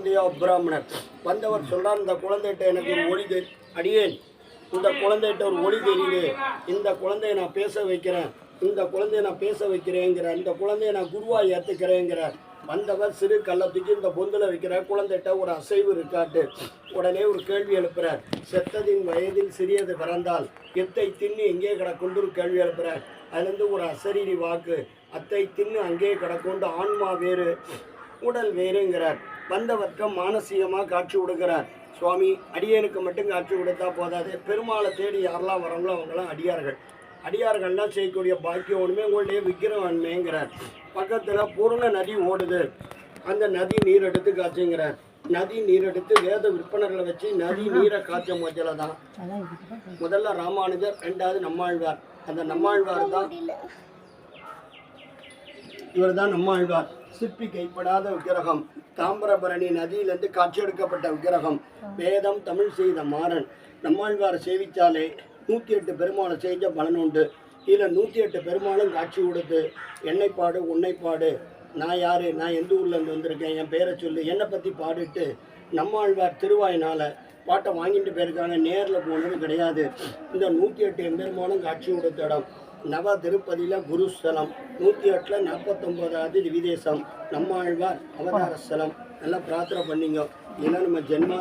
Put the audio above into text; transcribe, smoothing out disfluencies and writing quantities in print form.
குழந்தையோ பிராமணர் வந்தவர் சொல்றார், இந்த குழந்தைகிட்ட எனக்கு ஒரு ஒளி அடியேன், இந்த குழந்தைகிட்ட ஒரு ஒளி தெரியுது, இந்த குழந்தைய நான் பேச வைக்கிறேன், இந்த குழந்தைய நான் பேச வைக்கிறேங்கிறார், இந்த குழந்தைய நான் குருவாய் ஏற்றுக்கிறேங்கிறார். வந்தவர் சிறு கள்ளத்துக்கு இந்த பொந்தில் வைக்கிறார். குழந்தைகிட்ட ஒரு அசைவு இருக்காட்டு. உடனே ஒரு கேள்வி எழுப்புறார். செத்ததின் வயதில் சிறியது பிறந்தால் எத்தை தின்னு எங்கே கிடக்குண்டு ஒரு கேள்வி எழுப்புறார். அதுலேருந்து ஒரு அசரீரி வாக்கு, அத்தை தின்னு அங்கே கிடக்குண்டு, ஆன்மா வேறு உடல் வேறுங்கிறார். வந்தவர்க்கம் மானசீகமாக காட்சி கொடுக்கிறார். சுவாமி, அடியனுக்கு மட்டும் காட்சி கொடுத்தா போதாது, பெருமாளை தேடி யாரெல்லாம் வராங்களோ அவங்களாம் அடியார்கள். அடியார்கள்லாம் செய்யக்கூடிய பாக்கியம் ஒன்றுமே உங்களுடைய விக்கிரமன்மைங்கிறார். பக்கத்தில் பூர்ண நதி ஓடுது, அந்த நதி நீர் எடுத்து காய்ச்சுங்கிறார். நதி நீர் எடுத்து வேத விற்பனர்களை வச்சு நதி நீரை காய்ச்ச முயல தான். முதல்ல ராமானுஜர், ரெண்டாவது நம்மாழ்வார். அந்த நம்மாழ்வார் தான், இவர் தான் நம்மாழ்வார். சிற்பி கைப்படாத விக்கிரகம், தாமிரபரணி நதியிலிருந்து காட்சியெடுக்கப்பட்ட விக்கிரகம், வேதம் தமிழ் செய்த மாறன். நம்மாழ்வார் சேவிச்சாலே 108 பெருமாளை செஞ்ச பலன் உண்டு. இதில் 108 பெருமாளும் காட்சி கொடுத்து, என்னைப்பாடு உன்னைப்பாடு, நான் யார், நான் எந்த ஊர்லேருந்து வந்திருக்கேன், என் பேரை சொல்லு, என்னை பற்றி பாடிட்டு நம்மாழ்வார் திருவாயினால் பாட்டை வாங்கிட்டு போயிருக்காங்க. நேரில் போனது கிடையாது. இந்த 108 எம்பெருமானும் காட்சி கொடுத்த இடம் நவ திருப்பதியில் குருஸ்தலம், 108ல் 49வது திவிதேசம், நம்மாழ்வார் அவதார ஸ்தலம். நல்லா பிரார்த்தனை பண்ணிங்க. ஏன்னா நம்ம ஜென்மா